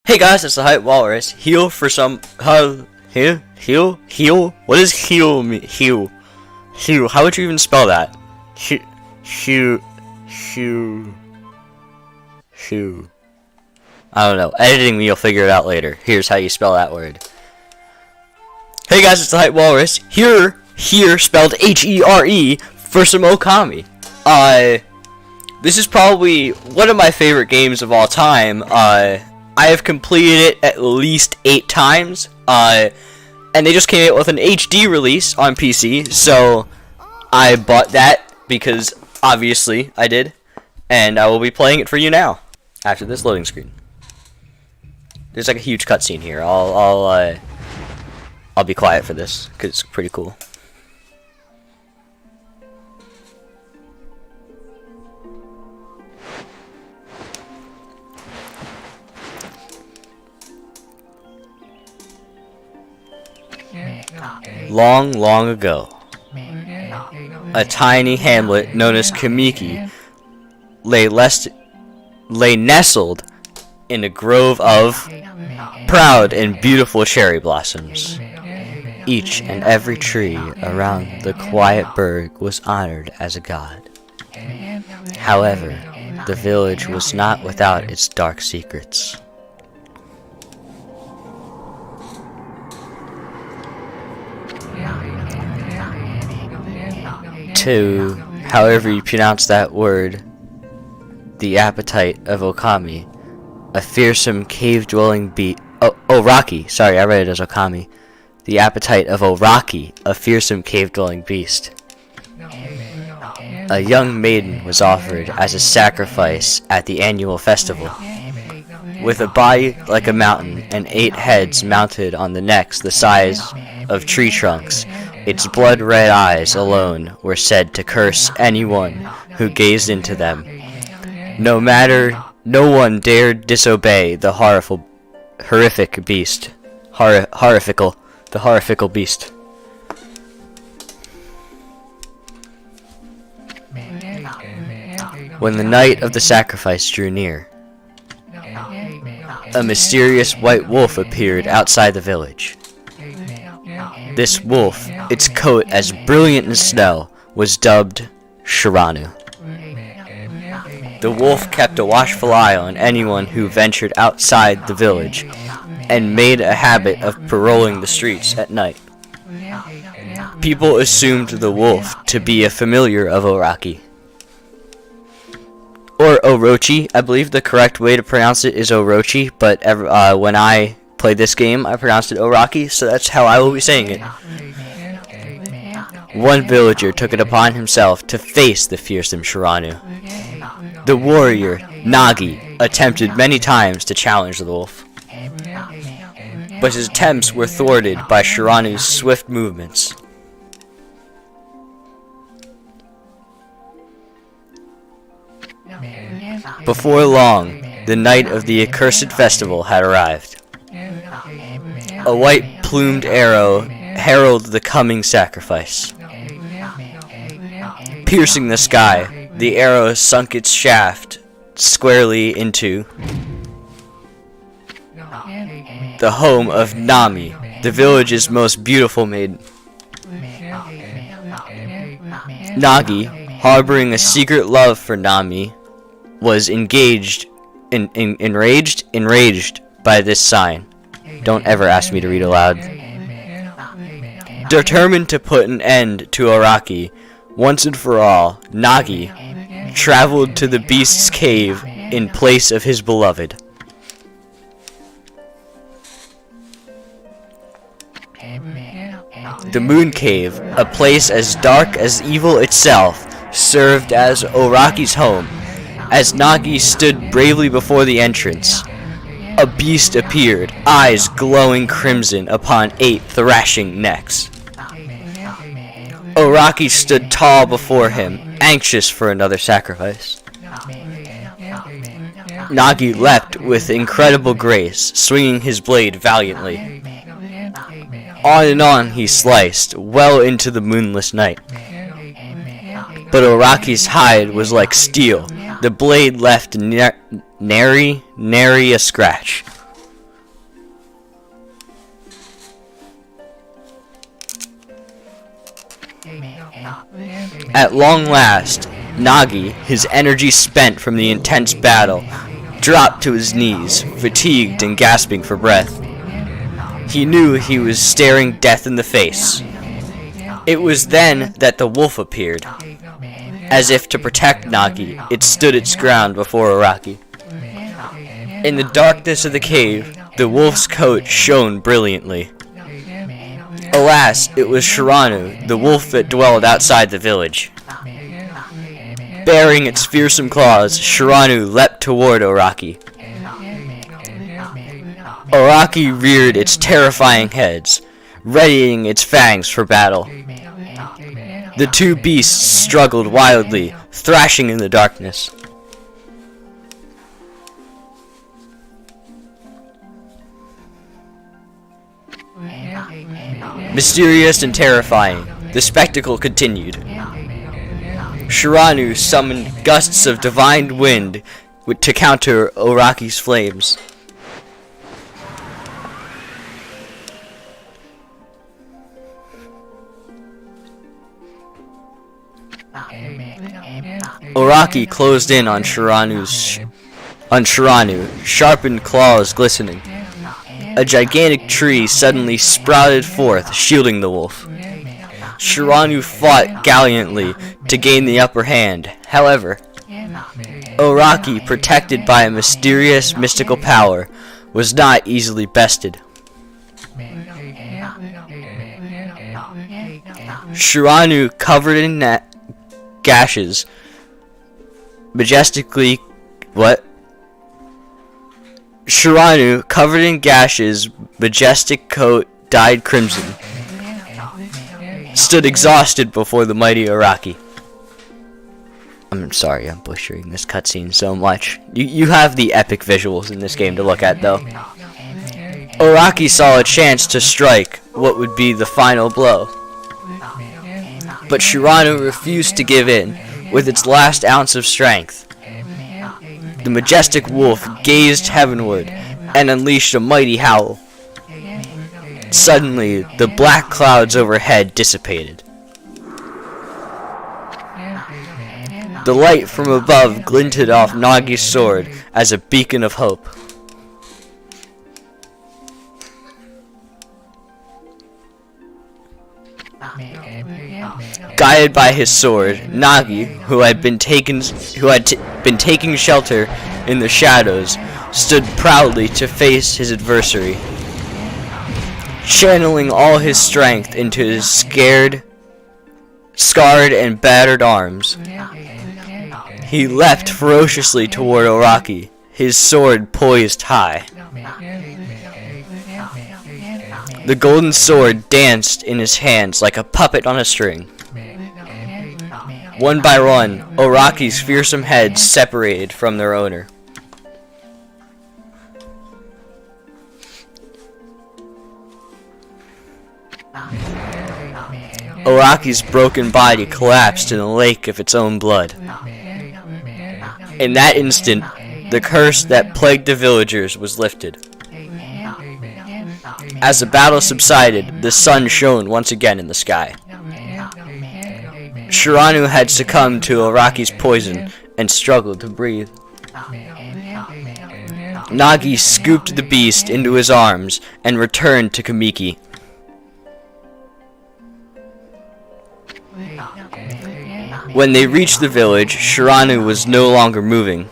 Hey guys, it's the Hype Walrus. Heal for some. Heal. What does heal mean? Heal. How would you even spell that? Heal. I don't know. Editing me, you'll figure it out later. Here's how you spell that word. Hey guys, it's the Hype Walrus. Here spelled H-E-R-E for some Okami. This is probably one of my favorite games of all time. I have completed it at least 8 times. And they just came out with an HD release on PC, so I bought that because obviously I did, and I will be playing it for you now after this loading screen. There's like a huge cutscene here. I'll be quiet for this because it's pretty cool. Long, long ago, a tiny hamlet known as Kamiki lay nestled in a grove of proud and beautiful cherry blossoms. Each and every tree around the quiet burg was honored as a god. However, the village was not without its dark secrets. To, however you pronounce that word, the appetite of Okami, a fearsome cave-dwelling Oraki. Sorry, I read it as Okami. The appetite of Oraki, a fearsome cave-dwelling beast. A young maiden was offered as a sacrifice at the annual festival. With a body like a mountain and 8 heads mounted on the necks the size of tree trunks, its blood-red eyes alone were said to curse anyone who gazed into them. No one dared disobey the horrifical beast. When the night of the sacrifice drew near, a mysterious white wolf appeared outside the village. This wolf, its coat as brilliant as snow, was dubbed Shiranu. The wolf kept a watchful eye on anyone who ventured outside the village, and made a habit of patrolling the streets at night. People assumed the wolf to be a familiar of Oraki. Or Orochi. I believe the correct way to pronounce it is Orochi, but when I played this game, I pronounced it Oraki, so that's how I will be saying it. One villager took it upon himself to face the fearsome Shiranu. The warrior, Nagi, attempted many times to challenge the wolf, but his attempts were thwarted by Shiranu's swift movements. Before long, the night of the accursed festival had arrived. A white-plumed arrow heralded the coming sacrifice. Piercing the sky, the arrow sunk its shaft squarely into the home of Nami, the village's most beautiful maiden. Nagi, harboring a secret love for Nami, was enraged by this sign. Don't ever ask me to read aloud. Determined to put an end to Oraki once and for all, Nagi traveled to the beast's cave in place of his beloved. The Moon Cave, a place as dark as evil itself, served as Oraki's home. As Nagi stood bravely before the entrance, a beast appeared, eyes glowing crimson upon 8 thrashing necks. Oraki stood tall before him, anxious for another sacrifice. Nagi leapt with incredible grace, swinging his blade valiantly. On and on he sliced, well into the moonless night. But Oraki's hide was like steel. The blade left nary a scratch. At long last, Nagi, his energy spent from the intense battle, dropped to his knees, fatigued and gasping for breath. He knew he was staring death in the face. It was then that the wolf appeared. As if to protect Nagi, it stood its ground before Araki. In the darkness of the cave, the wolf's coat shone brilliantly. Alas, it was Shiranu, the wolf that dwelled outside the village. Baring its fearsome claws, Shiranu leapt toward Araki. Araki reared its terrifying heads, readying its fangs for battle. The two beasts struggled wildly, thrashing in the darkness. Mysterious and terrifying, the spectacle continued. Shiranu summoned gusts of divine wind to counter Araki's flames. Araki closed in on Shiranu, sharpened claws glistening. A gigantic tree suddenly sprouted forth, shielding the wolf. Shiranu fought gallantly to gain the upper hand. However, Araki, protected by a mysterious mystical power, was not easily bested. Shiranu, covered in gashes, Shiranu, covered in gashes, majestic coat dyed crimson, stood exhausted before the mighty Araki. I'm sorry, I'm butchering this cutscene so much. You have the epic visuals in this game to look at, though. Araki saw a chance to strike what would be the final blow. But Shiranu refused to give in, with its last ounce of strength. The majestic wolf gazed heavenward and unleashed a mighty howl. Suddenly, the black clouds overhead dissipated. The light from above glinted off Nagi's sword as a beacon of hope. Guided by his sword, Nagi, who had been taking shelter in the shadows, stood proudly to face his adversary. Channeling all his strength into his scarred and battered arms, he leapt ferociously toward Araki, his sword poised high. The golden sword danced in his hands like a puppet on a string. One by one, Araki's fearsome heads separated from their owner. Araki's broken body collapsed in a lake of its own blood. In that instant, the curse that plagued the villagers was lifted. As the battle subsided, the sun shone once again in the sky. Shiranu had succumbed to Araki's poison and struggled to breathe. Nagi scooped the beast into his arms and returned to Kamiki. When they reached the village, Shiranu was no longer moving.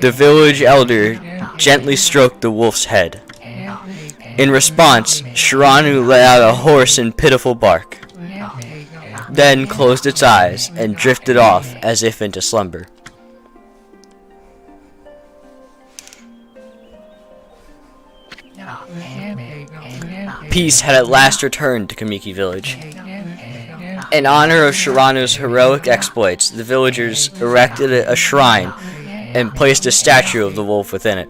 The village elder gently stroked the wolf's head. In response, Shiranu let out a hoarse and pitiful bark, then closed its eyes and drifted off as if into slumber. Peace had at last returned to Kamiki Village. In honor of Shiranu's heroic exploits, the villagers erected a shrine and placed a statue of the wolf within it.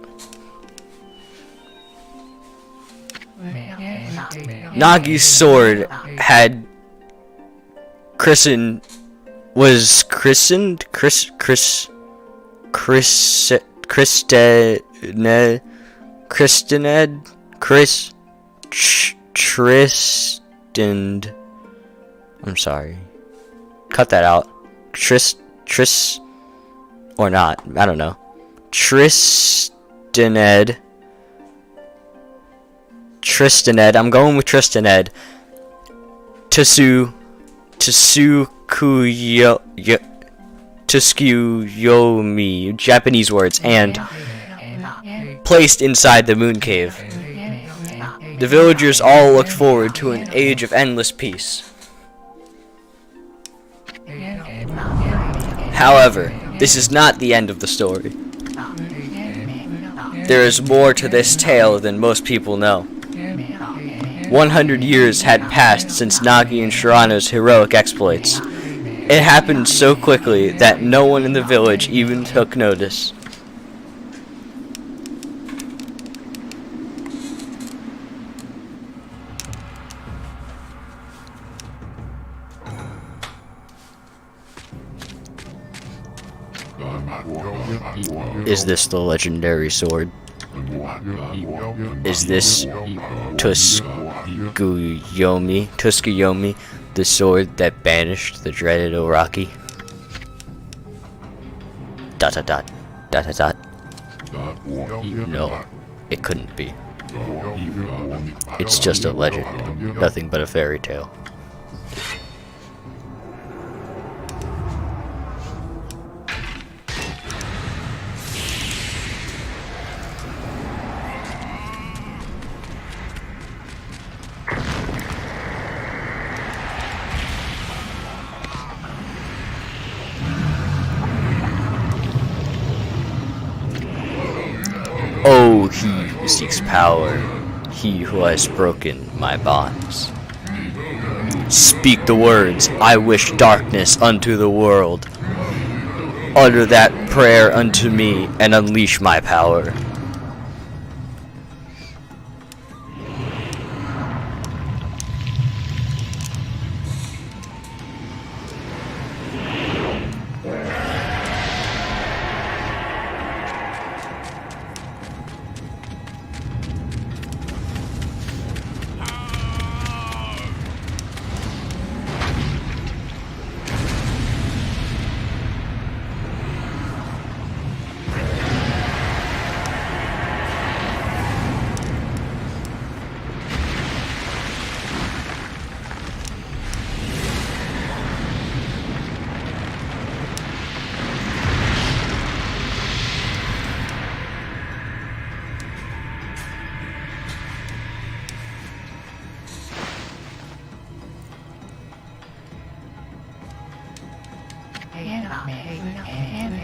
Nagi's sword was christened I'm sorry. cut that out. Tris, or not, I don't know. Tristaned, I'm going with Tristaned. Tsukuyomi, Japanese words, and placed inside the moon cave. The villagers all looked forward to an age of endless peace. However, this is not the end of the story. There is more to this tale than most people know. 100 years had passed since Nagi and Shirano's heroic exploits. It happened so quickly that no one in the village even took notice. Is this the legendary sword? Is this Tsukuyomi, the sword that banished the dreaded Oraki? ... No, it couldn't be. It's just a legend, nothing but a fairy tale. Oh, he who seeks power, he who has broken my bonds. Speak the words, I wish darkness unto the world. Utter that prayer unto me, and unleash my power.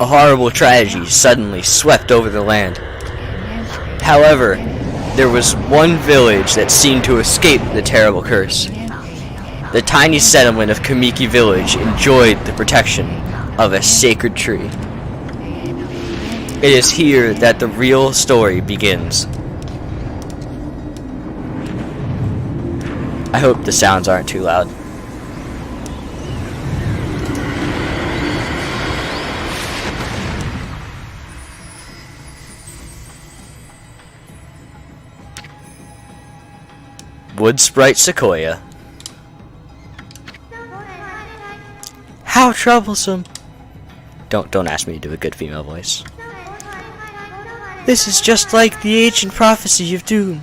A horrible tragedy suddenly swept over the land. However, there was one village that seemed to escape the terrible curse. The tiny settlement of Kamiki Village enjoyed the protection of a sacred tree. It is here that the real story begins. I hope the sounds aren't too loud. Wood Sprite Sequoia. How troublesome. Don't ask me to do a good female voice. This is just like the ancient prophecy of doom.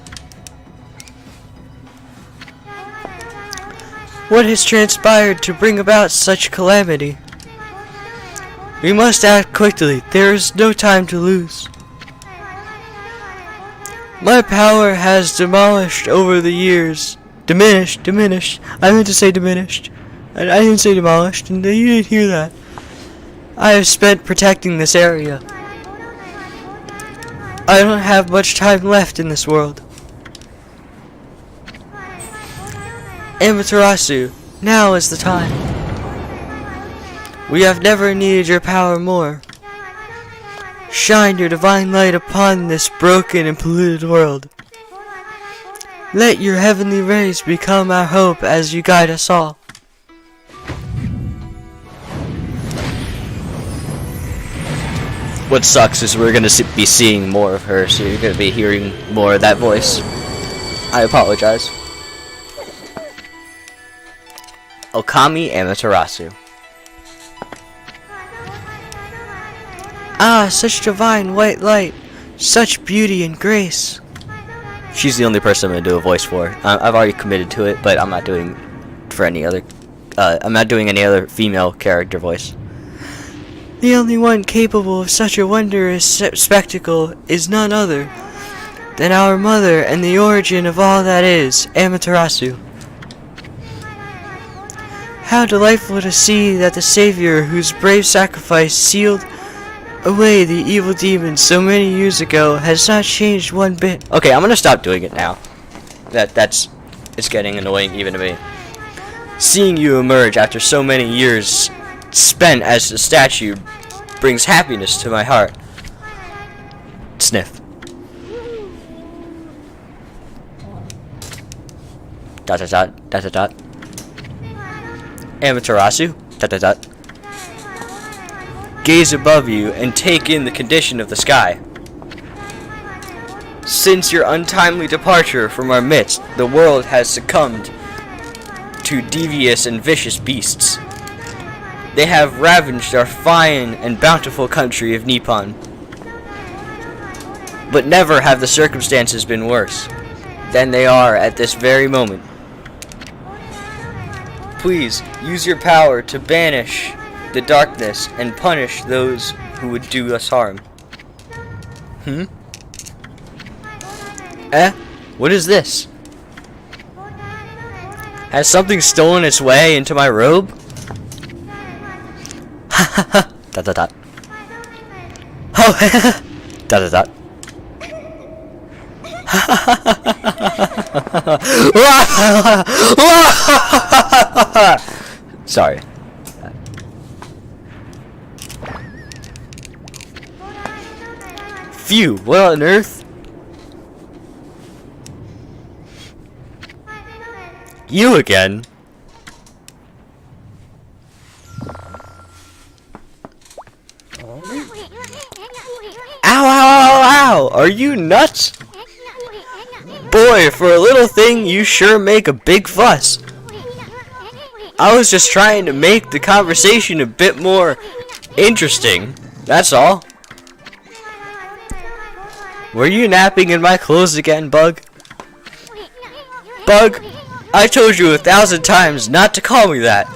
What has transpired to bring about such calamity? We must act quickly. There is no time to lose. My power has demolished over the years. Diminished. I meant to say diminished. I didn't say demolished, and you didn't hear that. I have spent protecting this area. I don't have much time left in this world. Amaterasu, now is the time. We have never needed your power more. Shine your divine light upon this broken and polluted world. Let your heavenly rays become our hope as you guide us all. What sucks is we're going to be seeing more of her, so you're going to be hearing more of that voice. I apologize. Okami Amaterasu. Ah, such divine white light, such beauty and grace. She's the only person I'm gonna do a voice for. I've already committed to it, but I'm not doing for any other. I'm not doing any other female character voice. The only one capable of such a wondrous spectacle is none other than our mother and the origin of all that is, Amaterasu. How delightful to see that the Savior, whose brave sacrifice sealed away the evil demons so many years ago, has not changed one bit. Okay, I'm gonna stop doing it now. It's getting annoying even to me. Seeing you emerge after so many years spent as a statue brings happiness to my heart. Sniff. Dot dot dot dot dot dot. Amaterasu. Dot dot dot. Gaze above you and take in the condition of the sky. Since your untimely departure from our midst, the world has succumbed to devious and vicious beasts. They have ravaged our fine and bountiful country of Nippon. But never have the circumstances been worse than they are at this very moment. Please use your power to banish the darkness and punish those who would do us harm. What is this? Has something stolen its way into my robe? Dot dot dot. Oh, dot dot dot. Sorry. Phew, what on earth? You again? Ow, ow, ow, ow! Are you nuts? Boy, for a little thing, you sure make a big fuss. I was just trying to make the conversation a bit more interesting. That's all. Were you napping in my clothes again, Bug? Bug, I told you 1,000 times not to call me that.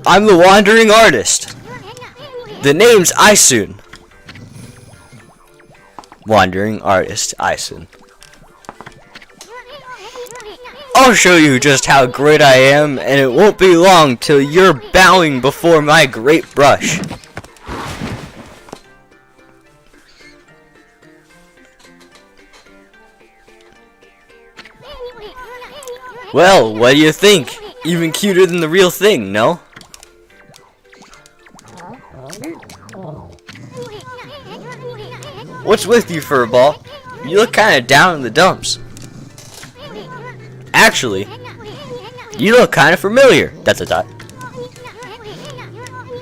I'm the wandering artist. The name's Isun. Wandering artist Isun. I'll show you just how great I am, and it won't be long till you're bowing before my great brush. Well, what do you think? Even cuter than the real thing, no? What's with you, Furball? You look kinda down in the dumps. Actually, you look kinda familiar. Dot dot dot.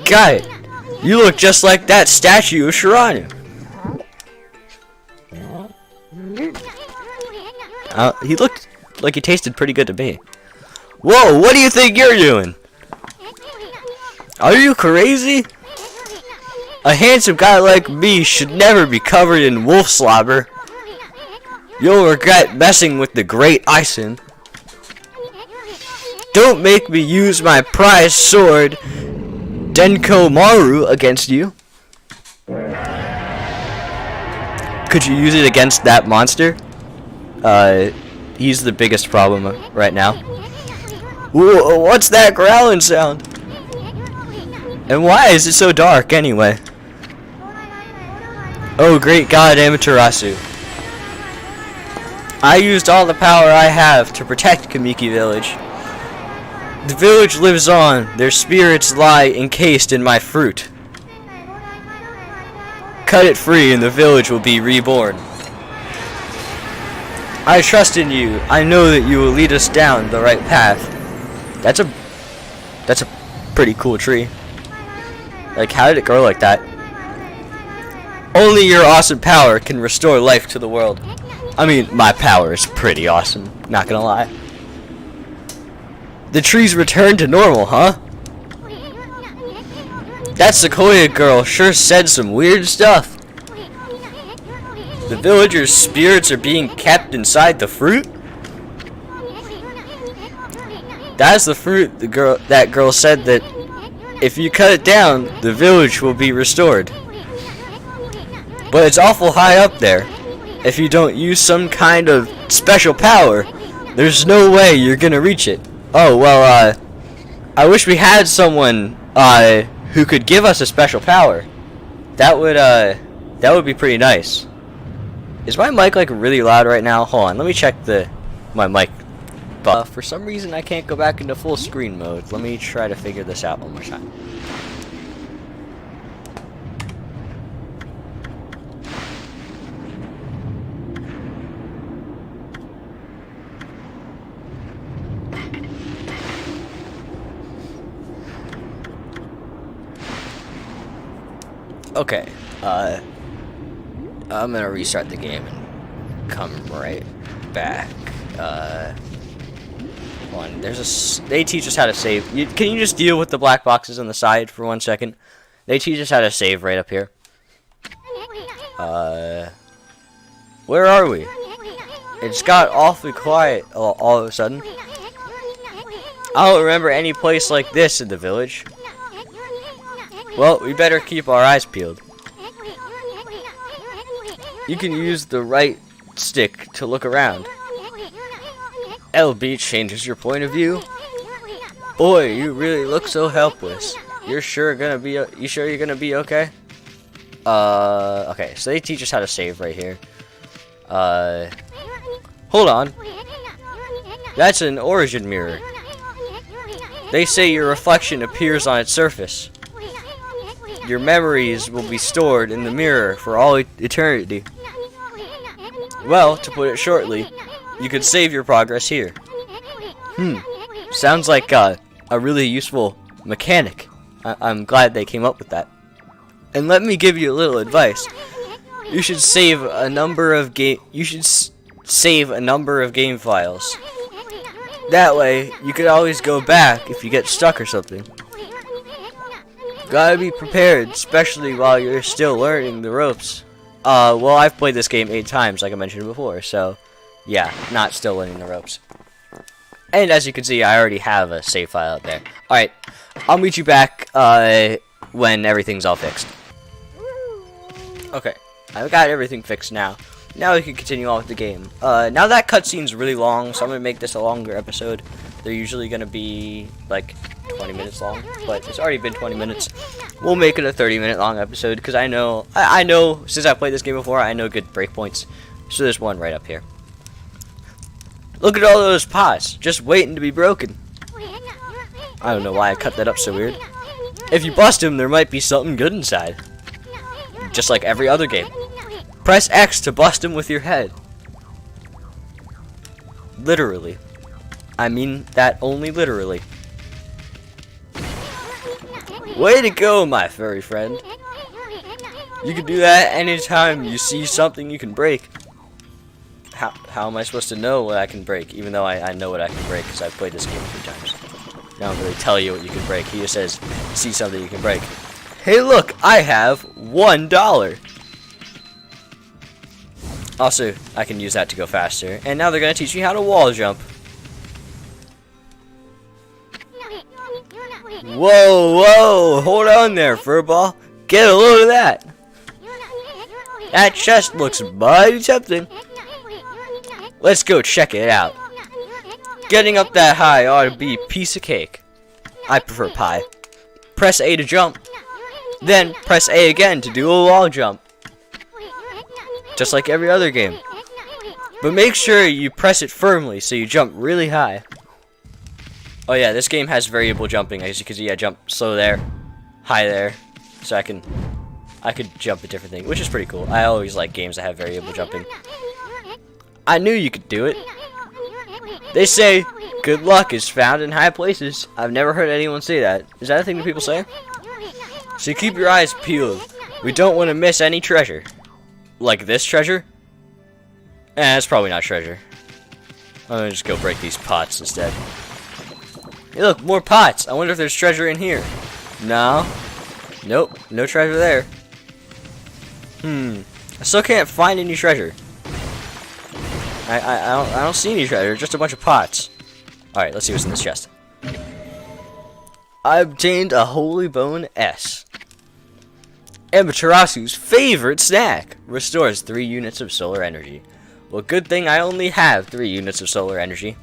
Got it. You look just like that statue of Shiranu. He looked like he tasted pretty good to me. Whoa, what do you think you're doing? Are you crazy? A handsome guy like me should never be covered in wolf slobber. You'll regret messing with the great Isun. Don't make me use my prized sword, Denko Maru, against you. Could you use it against that monster? He's the biggest problem right now. Whoa, what's that growling sound? And why is it so dark anyway? Oh, great God, Amaterasu. I used all the power I have to protect Kamiki Village. The village lives on. Their spirits lie encased in my fruit. Cut it free and the village will be reborn. I trust in you. I know that you will lead us down the right path. That's a pretty cool tree. Like, how did it grow like that? Only your awesome power can restore life to the world. I mean, my power is pretty awesome, not gonna lie. The trees return to normal, huh? That Sequoia girl sure said some weird stuff. The villagers' spirits are being kept inside the fruit? That's the fruit that girl said that if you cut it down, the village will be restored. But it's awful high up there. If you don't use some kind of special power, there's no way you're gonna reach it. Oh, well, I wish we had someone, who could give us a special power. That would be pretty nice. Is my mic, like, really loud right now? Hold on, let me check my mic. But for some reason, I can't go back into full screen mode. Let me try to figure this out one more time. Okay, I'm gonna restart the game and come right back. Hold on, they teach us how to save. Can you just deal with the black boxes on the side for 1 second? They teach us how to save right up here. Where are we? It's got awfully quiet all of a sudden. I don't remember any place like this in the village. Well, we better keep our eyes peeled. You can use the right stick to look around. LB changes your point of view. Boy, you really look so helpless. You sure you're gonna be okay? Okay, so they teach us how to save right here. Hold on. That's an origin mirror. They say your reflection appears on its surface. Your memories will be stored in the mirror for all eternity. Well, to put it shortly, you could save your progress here. Sounds like a really useful mechanic. I'm glad they came up with that. And let me give you a little advice. You should save a number of game files. That way, you could always go back if you get stuck or something. Gotta be prepared, especially while you're still learning the ropes. Well, I've played this game 8 times, like I mentioned before, so yeah, not still learning the ropes. And as you can see, I already have a save file out there. Alright, I'll meet you back when everything's all fixed. Okay, I've got everything fixed now. Now we can continue on with the game. Now that cutscene's really long, so I'm going to make this a longer episode. They're usually going to be like 20 minutes long, but it's already been 20 minutes. We'll make it a 30-minute long episode because I know since I played this game before, I know good breakpoints. So there's one right up here. Look at all those pots, just waiting to be broken. I don't know why I cut that up so weird. If you bust them, there might be something good inside. Just like every other game. Press X to bust them with your head. Literally. I mean that only literally. Way to go, my furry friend. You can do that anytime you see something you can break. How am I supposed to know what I can break, even though I know what I can break because I've played this game a few times. They don't really tell you what you can break. He just says, see something you can break. Hey look, I have $1. Also, I can use that to go faster. And now they're going to teach me how to wall jump. Whoa, whoa, hold on there, furball. Get a load of that. That chest looks mighty tempting. Let's go check it out. Getting up that high ought to be a piece of cake. I prefer pie. Press A to jump. Then press A again to do a wall jump. Just like every other game. But make sure you press it firmly so you jump really high. Oh yeah, this game has variable jumping. As you can see, I jump slow there, high there, so I could jump at different things, which is pretty cool. I always like games that have variable jumping. I knew you could do it. They say good luck is found in high places. I've never heard anyone say that. Is that a thing that people say? So keep your eyes peeled. We don't want to miss any treasure. Like this treasure? It's probably not treasure. I'm gonna just go break these pots instead. Hey look, more pots. I wonder if there's treasure in here. No. Nope, no treasure there. I still can't find any treasure. I don't see any treasure, just a bunch of pots. Alright, let's see what's in this chest. I obtained a Holy Bone S. Amaterasu's favorite snack. Restores 3 units of solar energy. Well, good thing I only have 3 units of solar energy.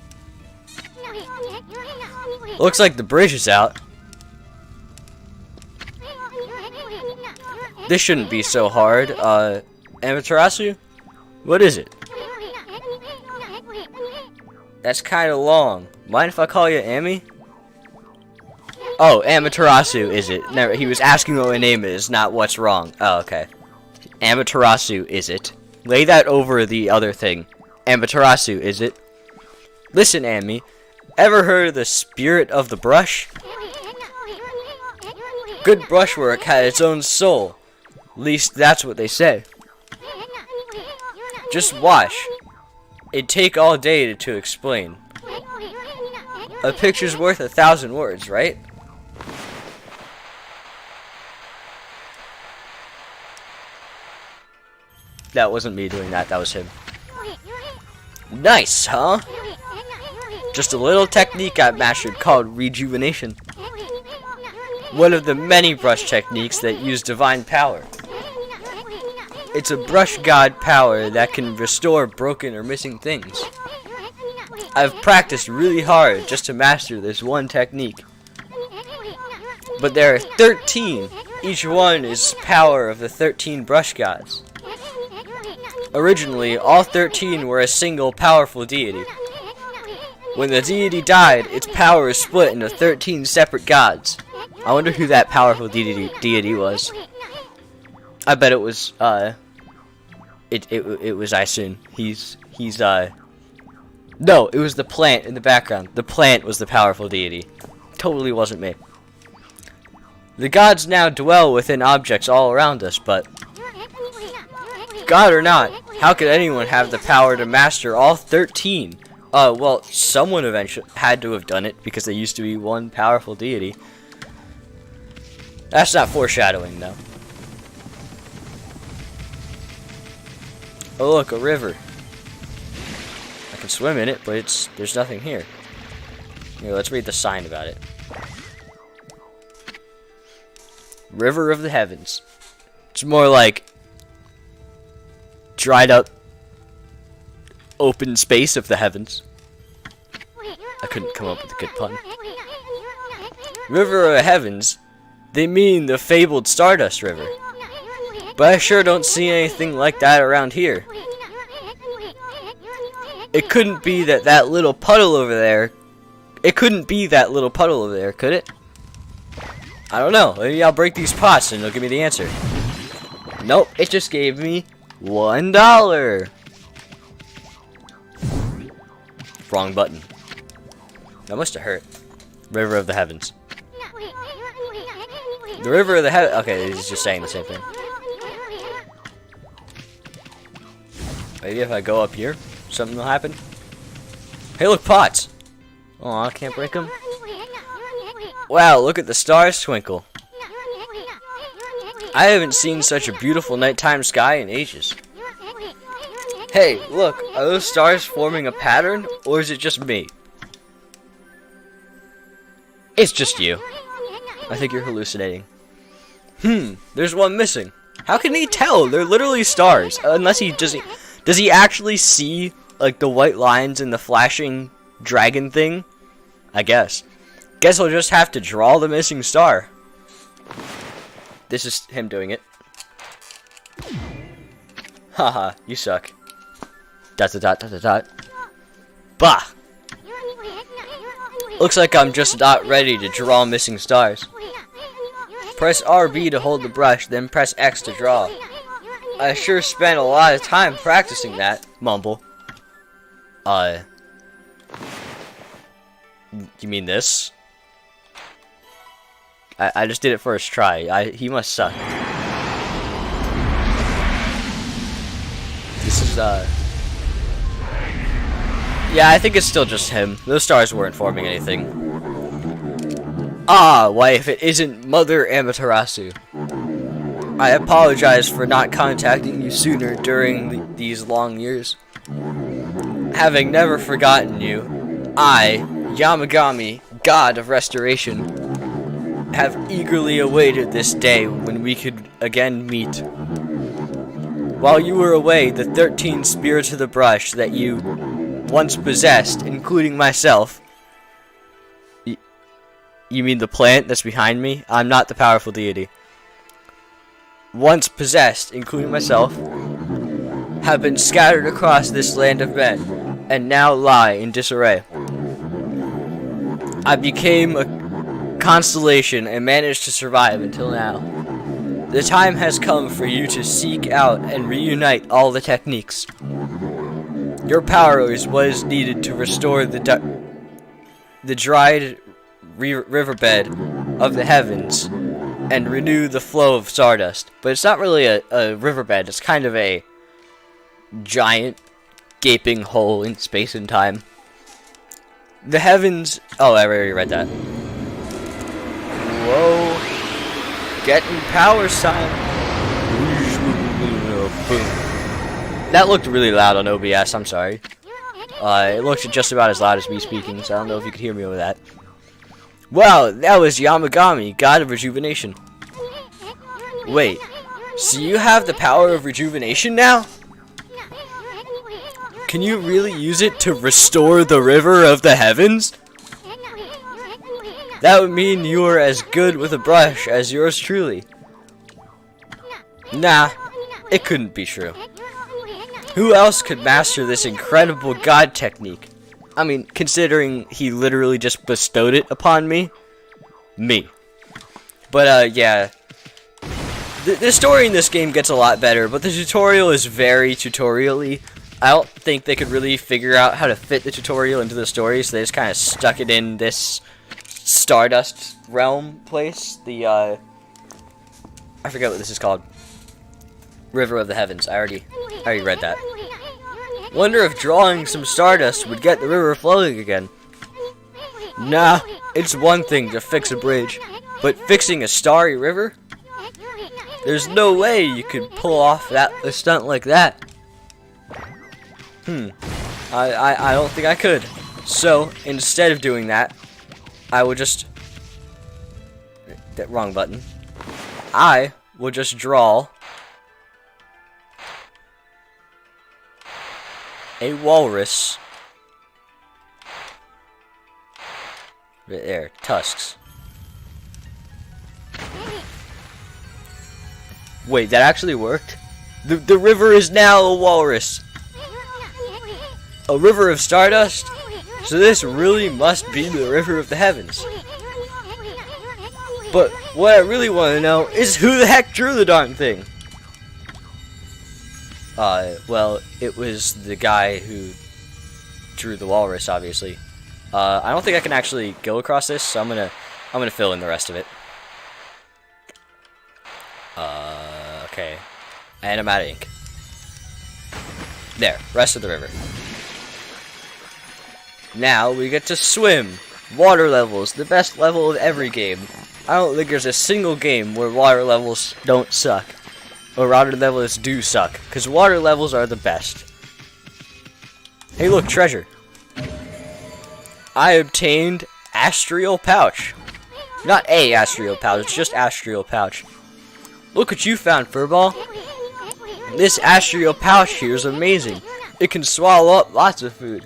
Looks like the bridge is out. This shouldn't be so hard. Amaterasu? What is it? That's kind of long. Mind if I call you Amy? Oh, Amaterasu is it? No, he was asking what my name is, not what's wrong. Oh, okay. Amaterasu is it? Lay that over the other thing. Amaterasu is it? Listen, Amy. Ever heard of the spirit of the brush? Good brushwork had its own soul. At least that's what they say. Just watch. It'd take all day to explain. A picture's worth 1,000 words, right? That wasn't me doing that, that was him. Nice, huh? Just a little technique I mastered called rejuvenation. One of the many brush techniques that use divine power. It's a brush god power that can restore broken or missing things. I've practiced really hard just to master this one technique. But there are 13. Each one is power of the 13 brush gods. Originally, all 13 were a single powerful deity. When the deity died, its power is split into 13 separate gods. I wonder who that powerful deity was. I bet it was, it was Isun. No, it was the plant in the background. The plant was the powerful deity. Totally wasn't me. The gods now dwell within objects all around us, but God or not, how could anyone have the power to master all 13? Well, someone eventually had to have done it because there used to be one powerful deity. That's not foreshadowing, though. Oh, look, a river. I can swim in it, but there's nothing here. Here, let's read the sign about it. River of the Heavens. It's more like dried up open space of the heavens. I couldn't come up with a good pun. River of the Heavens, they mean the fabled Stardust River. But I sure don't see anything like that around here. It couldn't be that little puddle over there. It couldn't be that little puddle over there, could it? I don't know. Maybe I'll break these pots and it'll give me the answer. Nope, it just gave me $1. Wrong button. That must have hurt. River of the Heavens. The River of the Heavens. Okay, he's just saying the same thing. Maybe if I go up here, something will happen. Hey, look, pots. Oh, I can't break them. Wow, look at the stars twinkle. I haven't seen such a beautiful nighttime sky in ages. Hey, look, are those stars forming a pattern, or is it just me? It's just you. I think you're hallucinating. There's one missing. How can he tell? They're literally stars. Unless he does he actually see like the white lines in the flashing dragon thing? I guess. Guess I'll just have to draw the missing star. This is him doing it. Haha, you suck. Dot dot dot dot dot dot. Bah! Looks like I'm just not ready to draw missing stars. Press RB to hold the brush, then press X to draw. I sure spent a lot of time practicing that. Mumble. You mean this? I just did it first try. He must suck. This is, yeah, I think it's still just him. Those stars weren't forming anything. Ah, why if it isn't Mother Amaterasu. I apologize for not contacting you sooner during these long years. Having never forgotten you, I, Yamagami, God of Restoration, have eagerly awaited this day when we could again meet. While you were away, the 13 spirits of the brush that you once possessed, including myself. You mean the plant that's behind me? I'm not the powerful deity. Once possessed, including myself, have been scattered across this land of men, and now lie in disarray. I became a constellation and managed to survive until now. The time has come for you to seek out and reunite all the techniques. Your power is what is needed to restore the dried riverbed of the heavens and renew the flow of stardust. But it's not really a riverbed, it's kind of a giant gaping hole in space and time. The heavens... Oh, I already read that. Whoa. Getting power sign. That looked really loud on OBS, I'm sorry. It looked just about as loud as me speaking, so I don't know if you could hear me over that. Wow, that was Yamagami, God of Rejuvenation. Wait, so you have the power of rejuvenation now? Can you really use it to restore the river of the heavens? That would mean you are as good with a brush as yours truly. Nah, it couldn't be true. Who else could master this incredible god technique? I mean, considering he literally just bestowed it upon me. Me. But, yeah. The story in this game gets a lot better, but the tutorial is very tutorial-y. I don't think they could really figure out how to fit the tutorial into the story, so they just kind of stuck it in this Stardust realm place. The, I forget what this is called. River of the Heavens. I already read that. Wonder if drawing some stardust would get the river flowing again. Nah, it's one thing to fix a bridge, but fixing a starry river? There's no way you could pull off a stunt like that. I don't think I could. So, instead of doing that, I will just... That wrong button. I will just draw a walrus. Right there, tusks. Wait, that actually worked? The river is now a walrus. A river of stardust? So this really must be the river of the heavens. But what I really want to know is who the heck drew the darn thing? Well, it was the guy who drew the walrus, obviously. I don't think I can actually go across this, so I'm gonna fill in the rest of it. Okay. And I'm out of ink. There, rest of the river. Now we get to swim. Water levels, the best level of every game. I don't think there's a single game where water levels don't suck. Or water levels do suck, because water levels are the best. Hey look, treasure. I obtained Astral Pouch. Not a Astral Pouch, it's just Astral Pouch. Look what you found, Furball. This Astral Pouch here is amazing. It can swallow up lots of food.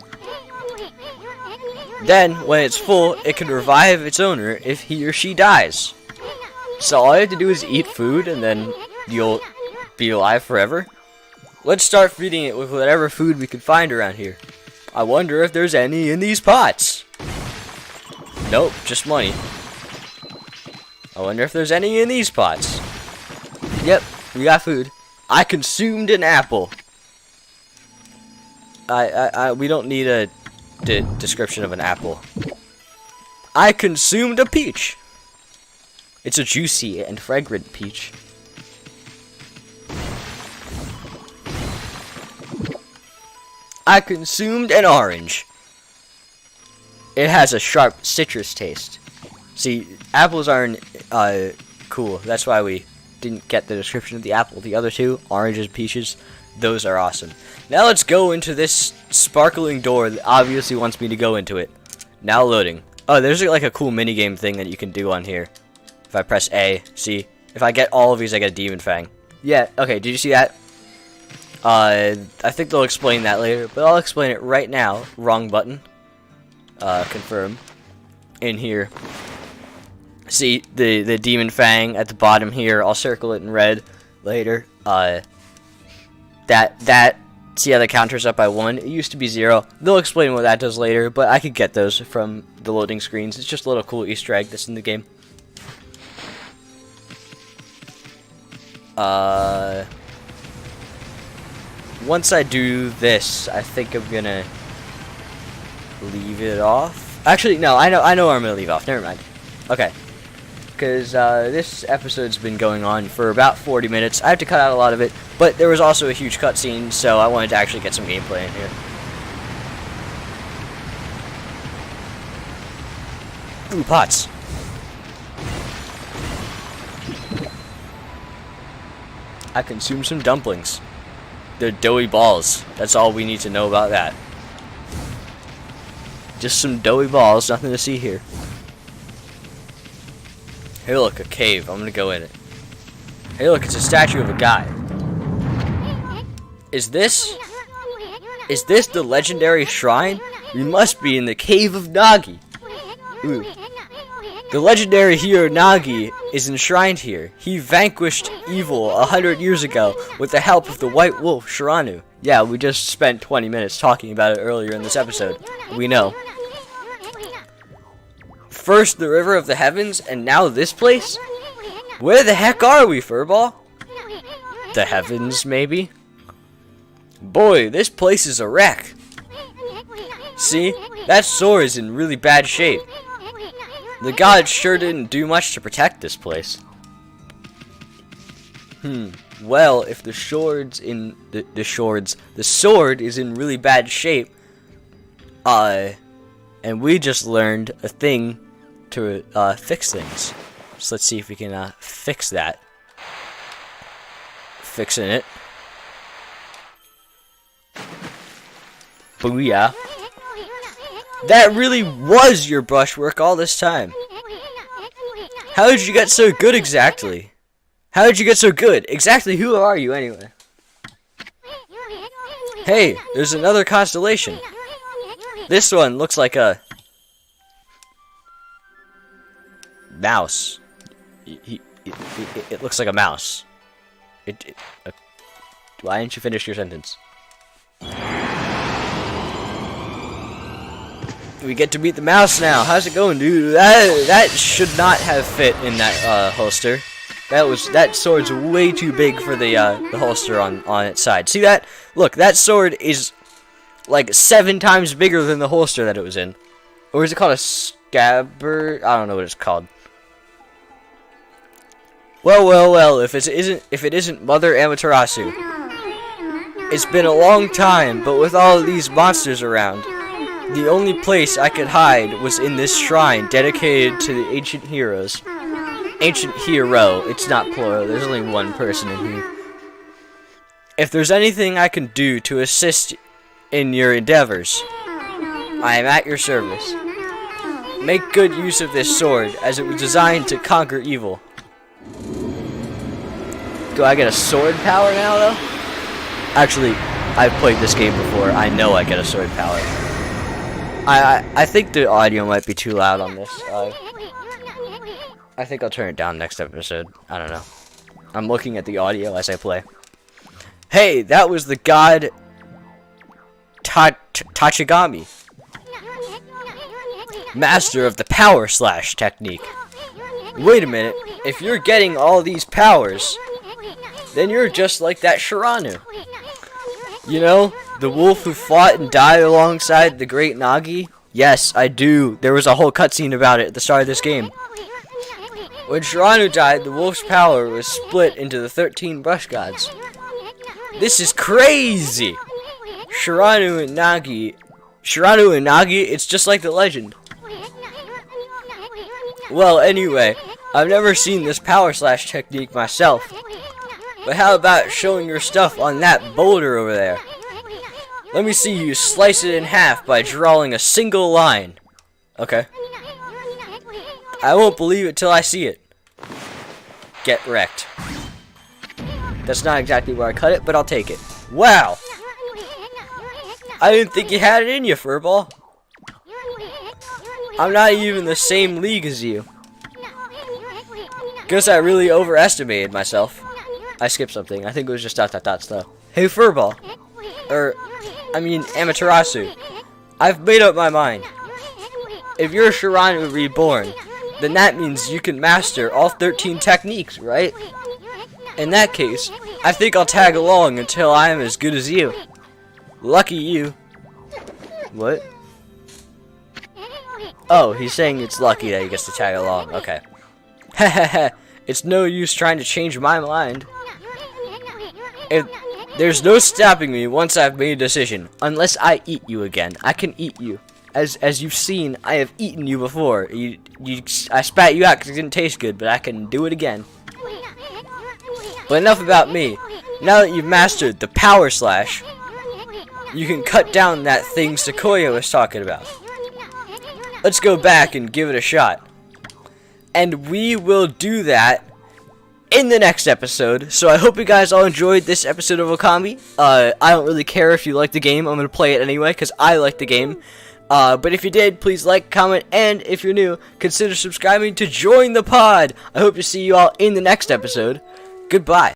Then, when it's full, it can revive its owner if he or she dies. So all you have to do is eat food, and then you'll be alive forever. Let's start feeding it with whatever food we can find around here. I wonder if there's any in these pots. Nope, just money. I wonder if there's any in these pots. Yep, we got food. I consumed an apple. We don't need a description of an apple. I consumed a peach. It's a juicy and fragrant peach. I consumed an orange. It has a sharp citrus taste. See, apples aren't cool. That's why we didn't get the description of the apple. The other two, oranges, peaches, those are awesome. Now let's go into this sparkling door that obviously wants me to go into it. Now loading. Oh, there's like a cool minigame thing that you can do on here. If I press A, see? If I get all of these, I get a demon fang. Yeah, okay, did you see that? I think they'll explain that later, but I'll explain it right now. Wrong button. Confirm. In here. See, the demon fang at the bottom here. I'll circle it in red later. See how the counter's up by 1? It used to be 0. They'll explain what that does later, but I could get those from the loading screens. It's just a little cool Easter egg that's in the game. Once I do this, I think I'm gonna leave it off. Actually, no, I know where I'm gonna leave off. Never mind. Okay. Because this episode's been going on for about 40 minutes. I have to cut out a lot of it, but there was also a huge cutscene, so I wanted to actually get some gameplay in here. Ooh, pots. I consumed some dumplings. They're doughy balls. That's all we need to know about that. Just some doughy balls, nothing to see here. Hey look, a cave. I'm gonna go in it. Hey look, it's a statue of a guy. Is this the legendary shrine? We must be in the cave of Nagi. Ooh. The legendary hero Nagi is enshrined here. He vanquished evil 100 years ago with the help of the white wolf Shiranu. Yeah, we just spent 20 minutes talking about it earlier in this episode. We know. First the River of the Heavens, and now this place? Where the heck are we, Furball? The heavens, maybe? Boy, this place is a wreck. See? That sword is in really bad shape. The gods sure didn't do much to protect this place. Well, if the sword is in really bad shape, and we just learned a thing to fix things. So let's see if we can fix that. Fixing it. Booyah. That really was your brushwork all this time. How did you get so good exactly? How did you get so good? Exactly who are you anyway? Hey, there's another constellation. This one looks like a mouse. It looks like a mouse. Why didn't you finish your sentence? We get to meet the mouse now. How's it going, dude? That should not have fit in that holster. That sword's way too big for the holster on its side. See that? Look, that sword is like 7 times bigger than the holster that it was in. Or is it called a scabbard? I don't know what it's called. Well, if it isn't Mother Amaterasu. It's been a long time, but with all of these monsters around, the only place I could hide was in this shrine dedicated to the ancient heroes. Ancient hero. It's not plural. There's only one person in here. If there's anything I can do to assist in your endeavors, I am at your service. Make good use of this sword, as it was designed to conquer evil. Do I get a sword power now, though? Actually, I've played this game before. I know I get a sword power. I think the audio might be too loud on this. I think I'll turn it down next episode. I don't know. I'm looking at the audio as I play. Hey, that was the god Tachigami, master of the power slash technique. Wait a minute. If you're getting all these powers, then you're just like that Shiranu. You know, the wolf who fought and died alongside the great Nagi? Yes, I do. There was a whole cutscene about it at the start of this game. When Shiranu died, the wolf's power was split into the 13 brush gods. This is crazy! Shiranu and Nagi, it's just like the legend. Well, anyway, I've never seen this power slash technique myself. But how about showing your stuff on that boulder over there? Let me see you slice it in half by drawing a single line. Okay. I won't believe it till I see it. Get wrecked. That's not exactly where I cut it, but I'll take it. Wow! I didn't think you had it in you, Furball. I'm not even the same league as you. Guess I really overestimated myself. I skipped something. I think it was just ... though. Hey, Furball. Amaterasu. I've made up my mind. If you're Shiranu reborn, then that means you can master all 13 techniques, right? In that case, I think I'll tag along until I am as good as you. Lucky you. What? Oh, he's saying it's lucky that he gets to tag along. Okay. Hehehe. It's no use trying to change my mind. There's no stopping me once I've made a decision. Unless I eat you again. I can eat you. As you've seen, I have eaten you before. I spat you out because it didn't taste good, but I can do it again. But enough about me. Now that you've mastered the power slash, you can cut down that thing Sequoia was talking about. Let's go back and give it a shot. And we will do that in the next episode. So I hope you guys all enjoyed this episode of Okami. I don't really care if you like the game. I'm going to play it anyway because I like the game. But if you did, please like, comment, and if you're new, consider subscribing to join the pod. I hope to see you all in the next episode. Goodbye.